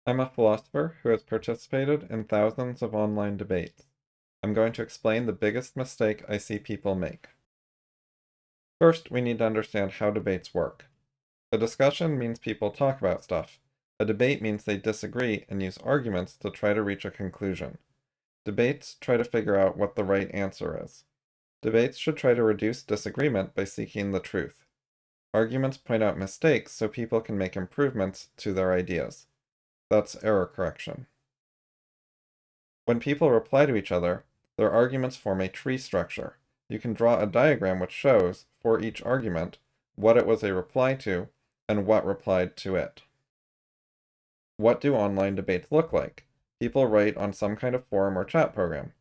I'm a philosopher who has participated in thousands of online debates. I'm going to explain the biggest mistake I see people make. First, we need to understand how debates work. A discussion means people talk about stuff. A debate means they disagree and use arguments to try to reach a conclusion. Debates try to figure out what the right answer is. Debates should try to reduce disagreement by seeking the truth. Arguments point out mistakes so people can make improvements to their ideas. That's error correction. When people reply to each other, their arguments form a tree structure. You can draw a diagram which shows, for each argument, what it was a reply to and what replied to it. What do online debates look like? People write on some kind of forum or chat program.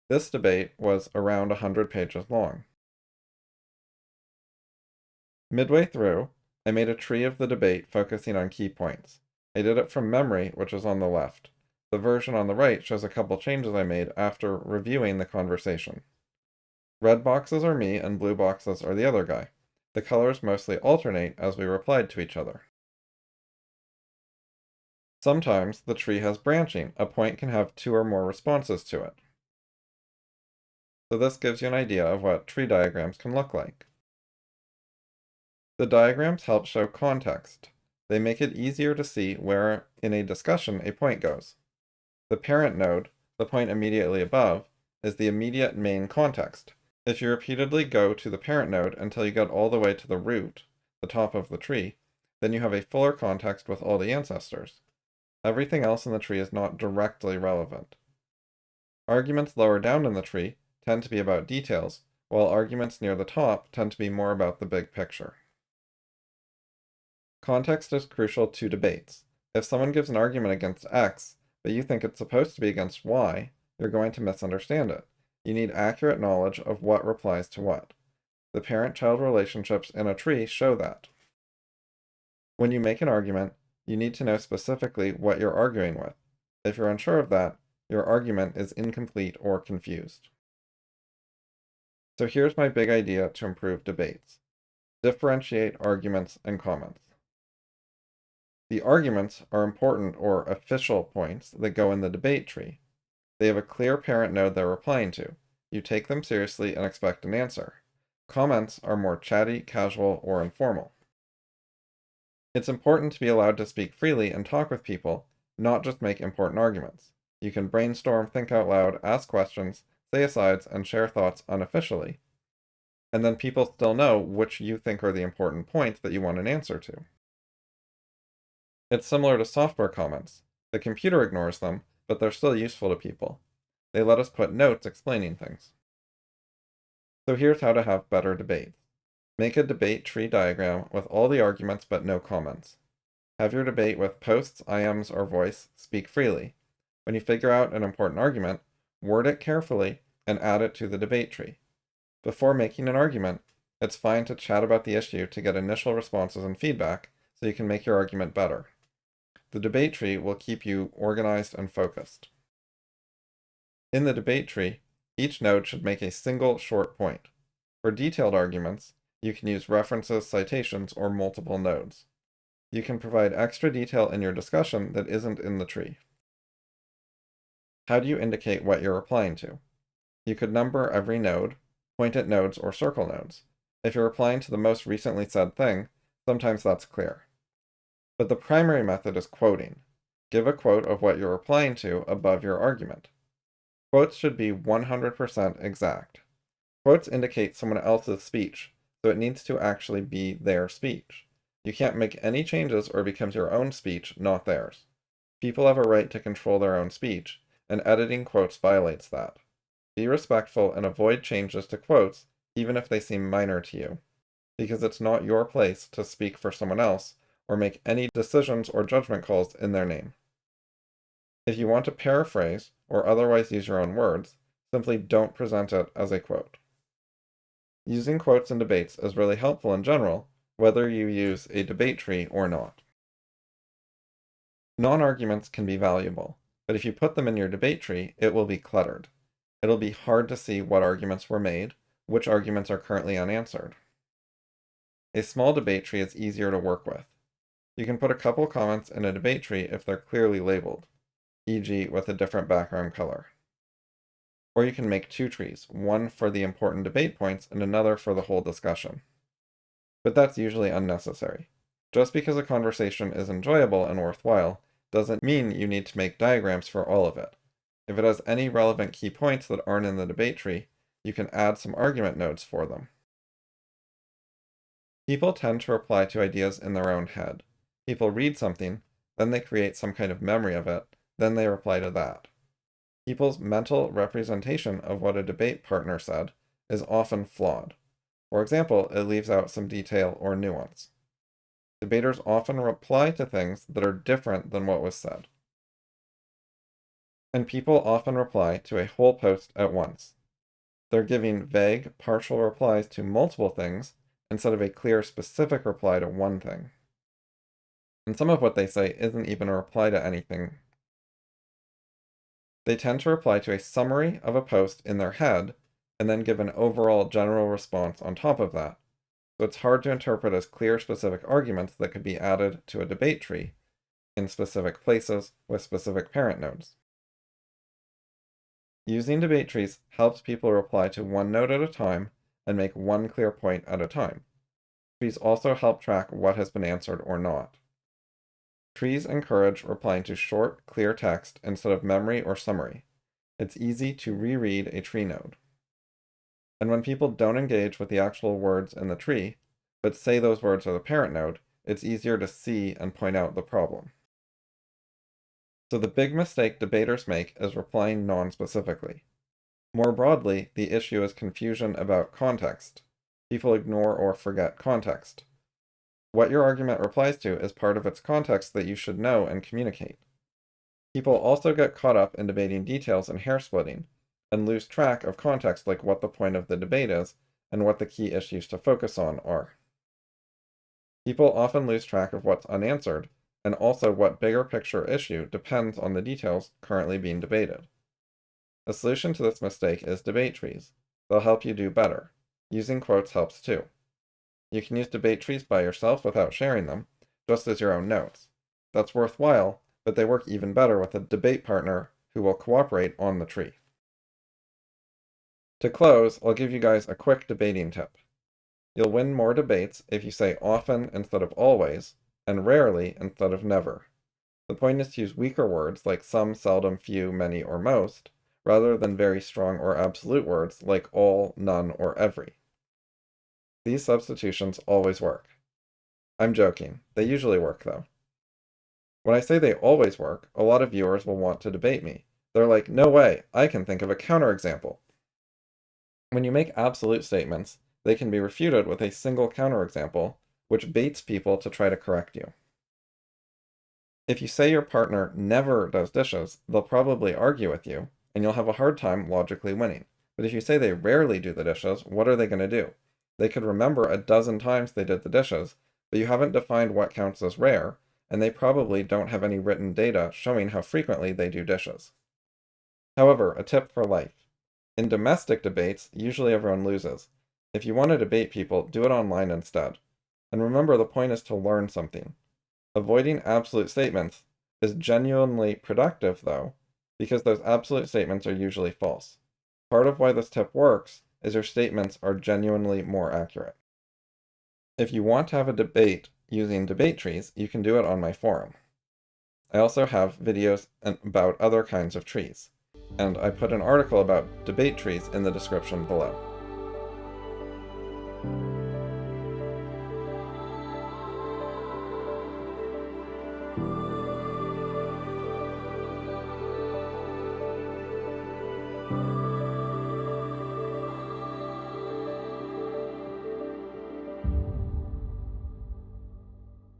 This debate was around 100 pages long. Midway through, I made a tree of the debate focusing on key points. I did it from memory, which is on the left. The version on the right shows a couple changes I made after reviewing the conversation. Red boxes are me and blue boxes are the other guy. The colors mostly alternate as we replied to each other. Sometimes the tree has branching. A point can have 2 or more responses to it. So this gives you an idea of what tree diagrams can look like. The diagrams help show context. They make it easier to see where in a discussion a point goes. The parent node, the point immediately above, is the immediate main context. If you repeatedly go to the parent node until you get all the way to the root, the top of the tree, then you have a fuller context with all the ancestors. Everything else in the tree is not directly relevant. Arguments lower down in the tree tend to be about details, while arguments near the top tend to be more about the big picture. Context is crucial to debates. If someone gives an argument against X, but you think it's supposed to be against Y, you're going to misunderstand it. You need accurate knowledge of what replies to what. The parent-child relationships in a tree show that. When you make an argument, you need to know specifically what you're arguing with. If you're unsure of that, your argument is incomplete or confused. So here's my big idea to improve debates. Differentiate arguments and comments. The arguments are important or official points that go in the debate tree. They have a clear parent node they're replying to. You take them seriously and expect an answer. Comments are more chatty, casual, or informal. It's important to be allowed to speak freely and talk with people, not just make important arguments. You can brainstorm, think out loud, ask questions, say asides, and share thoughts unofficially. And then people still know which you think are the important points that you want an answer to. It's similar to software comments. The computer ignores them, but they're still useful to people. They let us put notes explaining things. So here's how to have better debates. Make a debate tree diagram with all the arguments but no comments. Have your debate with posts, IMs, or voice speak freely. When you figure out an important argument, word it carefully and add it to the debate tree. Before making an argument, it's fine to chat about the issue to get initial responses and feedback so you can make your argument better. The debate tree will keep you organized and focused. In the debate tree, each node should make a single short point. For detailed arguments, you can use references, citations, or multiple nodes. You can provide extra detail in your discussion that isn't in the tree. How do you indicate what you're replying to? You could number every node, point at nodes, or circle nodes. If you're replying to the most recently said thing, sometimes that's clear. But the primary method is quoting. Give a quote of what you're replying to above your argument. Quotes should be 100% exact. Quotes indicate someone else's speech, so it needs to actually be their speech. You can't make any changes or it becomes your own speech, not theirs. People have a right to control their own speech, and editing quotes violates that. Be respectful and avoid changes to quotes, even if they seem minor to you, because it's not your place to speak for someone else or make any decisions or judgment calls in their name. If you want to paraphrase or otherwise use your own words, simply don't present it as a quote. Using quotes in debates is really helpful in general, whether you use a debate tree or not. Non-arguments can be valuable, but if you put them in your debate tree, it will be cluttered. It'll be hard to see what arguments were made, which arguments are currently unanswered. A small debate tree is easier to work with. You can put a couple comments in a debate tree if they're clearly labeled, e.g. with a different background color. Or you can make two trees, one for the important debate points and another for the whole discussion. But that's usually unnecessary. Just because a conversation is enjoyable and worthwhile doesn't mean you need to make diagrams for all of it. If it has any relevant key points that aren't in the debate tree, you can add some argument nodes for them. People tend to reply to ideas in their own head. People read something, then they create some kind of memory of it, then they reply to that. People's mental representation of what a debate partner said is often flawed. For example, it leaves out some detail or nuance. Debaters often reply to things that are different than what was said. And people often reply to a whole post at once. They're giving vague, partial replies to multiple things instead of a clear, specific reply to one thing. And some of what they say isn't even a reply to anything. They tend to reply to a summary of a post in their head and then give an overall general response on top of that. So it's hard to interpret as clear, specific arguments that could be added to a debate tree in specific places with specific parent nodes. Using debate trees helps people reply to one node at a time and make one clear point at a time. Trees also help track what has been answered or not. Trees encourage replying to short, clear text instead of memory or summary. It's easy to reread a tree node. And when people don't engage with the actual words in the tree, but say those words are the parent node, it's easier to see and point out the problem. So the big mistake debaters make is replying non-specifically. More broadly, the issue is confusion about context. People ignore or forget context. What your argument replies to is part of its context that you should know and communicate. People also get caught up in debating details and hair-splitting, and lose track of context like what the point of the debate is and what the key issues to focus on are. People often lose track of what's unanswered, and also what bigger picture issue depends on the details currently being debated. A solution to this mistake is debate trees. They'll help you do better. Using quotes helps too. You can use debate trees by yourself without sharing them, just as your own notes. That's worthwhile, but they work even better with a debate partner who will cooperate on the tree. To close, I'll give you guys a quick debating tip. You'll win more debates if you say often instead of always, and rarely instead of never. The point is to use weaker words like some, seldom, few, many, or most, rather than very strong or absolute words like all, none, or every. These substitutions always work. I'm joking. They usually work, though. When I say they always work, a lot of viewers will want to debate me. They're like, no way, I can think of a counterexample. When you make absolute statements, they can be refuted with a single counterexample, which baits people to try to correct you. If you say your partner never does dishes, they'll probably argue with you, and you'll have a hard time logically winning. But if you say they rarely do the dishes, what are they going to do? They could remember a dozen times they did the dishes, but you haven't defined what counts as rare, and they probably don't have any written data showing how frequently they do dishes. However, a tip for life. In domestic debates, usually everyone loses. If you want to debate people, do it online instead. And remember, the point is to learn something. Avoiding absolute statements is genuinely productive, though, because those absolute statements are usually false. Part of why this tip works is your statements are genuinely more accurate. If you want to have a debate using debate trees, you can do it on my forum. I also have videos about other kinds of trees, and I put an article about debate trees in the description below.